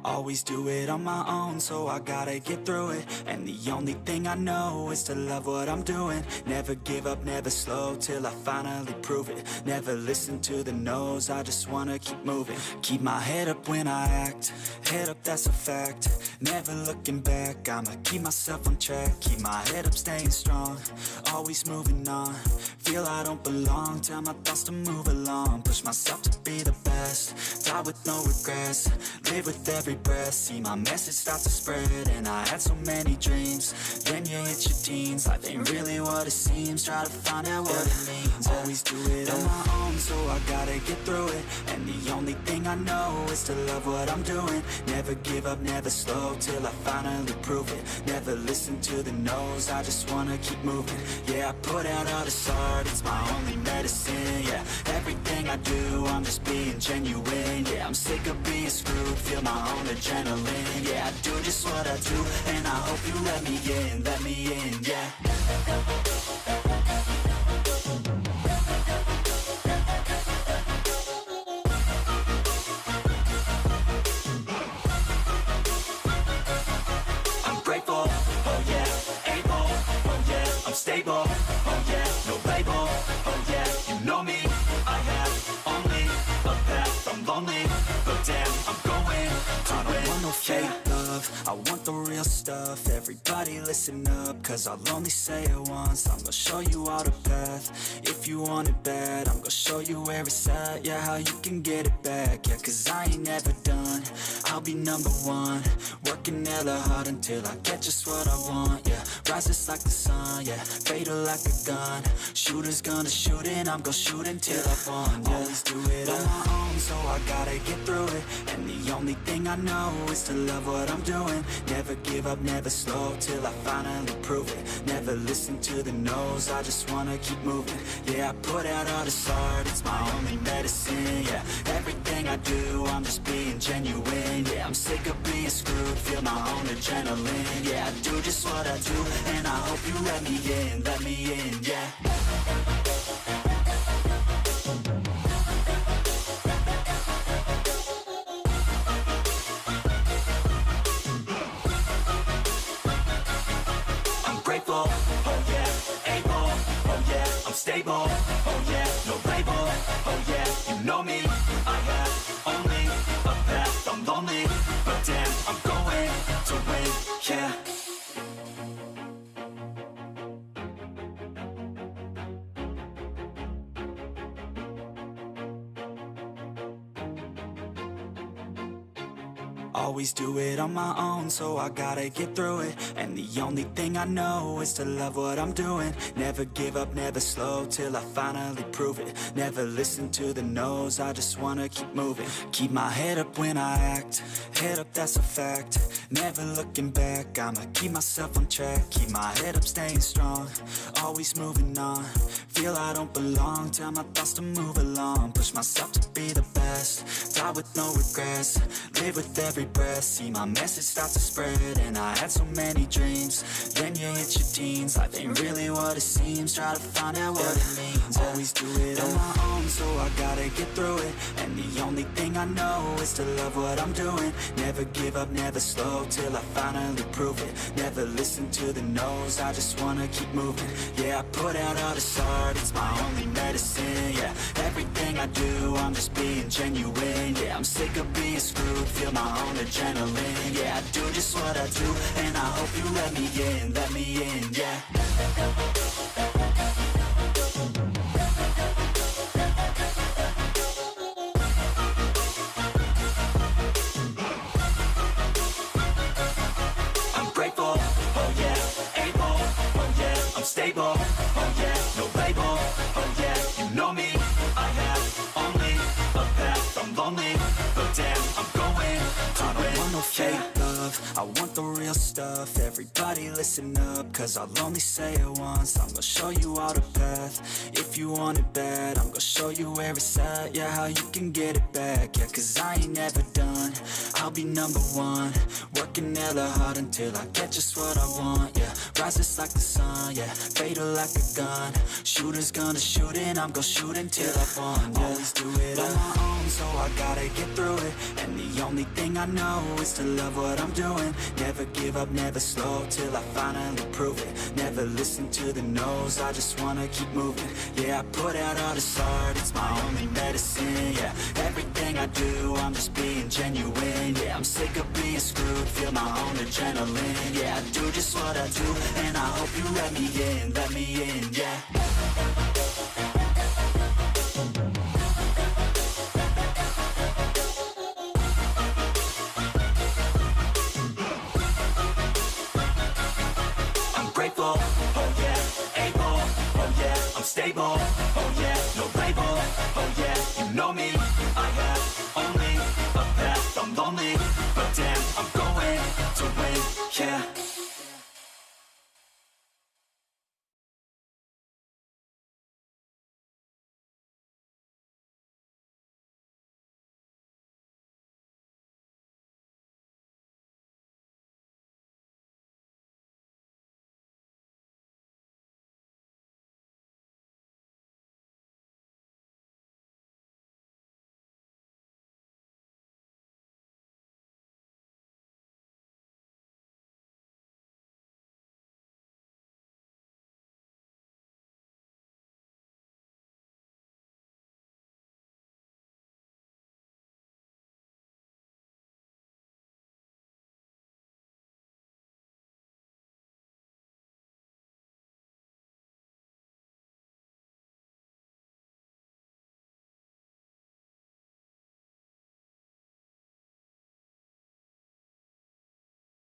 Always do it on my own, so I gotta get through it. And the only thing I know is to love what I'm doing. Never give up, never slow, till I finally prove it. Never listen to the no's, I just wanna keep moving. Keep my head up when I act, head up, that's a fact. Never looking back, I'ma keep myself on track. Keep my head up, staying strong, always moving on. Feel I don't belong, tell my thoughts to move along. Push myself to be the best, die with no regrets. Live with every breath, see my message start to spread. And I had so many dreams, then you hit your teens. Life ain't really what it seems, try to find out what it means. Always do it on my own, so I gotta get through it. And the only thing I know is to love what I'm doing. Never give up, never slow, till I finally prove it. Never listen to the no's, I just wanna keep moving. Yeah, I put out all this art, it's my only medicine. Yeah, everything I do, I'm just being genuine. Yeah, I'm sick of being screwed, feel my own adrenaline. Yeah, I do just what I do, and I hope you let me in, yeah. Stable, oh yeah, no label, oh yeah, you know me. I have only a path, I'm lonely, but damn, I'm going to win. I don't want no fake love, I want the real stuff. Everybody listen up, cause I'll only say it once. I'm gonna show you all the path, if you want it bad. I'm gonna show you where it's at, yeah, how you can get it back. Yeah, cause I ain't never done, I'll be number one. Working hella hard until I get just what I want, yeah. Rises like the sun, yeah, fatal like a gun. Shooter's gonna shoot and I'm gonna shoot until I won, yeah. Always do it on my own, so I gotta get through it. And the only thing I know is to love what I'm doing. Never give up, never slow, till I finally prove it. Never listen to the no's, I just wanna keep moving. Yeah, I put out all this art, it's my only medicine. Yeah, everything I do, I'm just being genuine. Yeah, I'm sick of being screwed, feel my own adrenaline. Yeah, I do just what I do, and I hope you let me in, yeah. Oh yeah, able, oh yeah, I'm stable, oh yeah, no label, oh yeah, you know me. I have only a path, I'm lonely, but damn, I'm going to win, yeah. Always do it on my own, so I gotta get through it. And the only thing I know is to love what I'm doing. Never give up, never slow, till I finally prove it. Never listen to the no's, I just wanna keep moving. Keep my head up when I act, head up, that's a fact. Never looking back, I'ma keep myself on track. Keep my head up, staying strong, always moving on. Feel I don't belong, tell my thoughts to move along. Push myself to be the best, die with no regrets. Live with every breath, see my message start to spread. And I had so many dreams, then you hit your teens. Life ain't really what it seems, try to find out what it means. Always do it on my own, so I gotta get through it. And the only thing I know is to love what I'm doing. Never give up, never slow, till I finally prove it. Never listen to the no's, I just wanna keep moving. Yeah, I put out all this art, it's my only medicine. Yeah, everything I do, I'm just being genuine. Yeah, I'm sick of being screwed, feel my own adrenaline. Yeah, I do just what I do, and I hope you let me in, yeah. Stable, oh yeah, no label, oh yeah, you know me. I have only a path, I'm lonely, but damn, I'm going to win. I don't want no fake love, I want the real stuff. Everybody listen up, cause I'll only say it once. I'm gonna show you all the path, if you want it bad. I'm gonna show you where it's at, yeah, how you can get it back. Yeah, cause I ain't never done, I'll be number one. Working hella hard until I get just what I want, yeah. Rises like the sun, yeah, fatal like a gun. Shooter's gonna shoot and I'm gonna shoot until I won, yeah. Always do it on my own, own, so I gotta get through it. And the only thing I know is to love what I'm doing. Never give up, never slow, till I finally prove it. Never listen to the no's, I just wanna keep moving. Yeah, I put out all this art, it's my only medicine. Yeah, everything I do, I'm just being genuine. Yeah, I'm sick of being screwed, feel my own adrenaline. Yeah, I do just what I do, and I hope you let me in, yeah. Grateful, oh yeah, able, oh yeah, I'm stable, oh yeah, no label, oh yeah, you know me.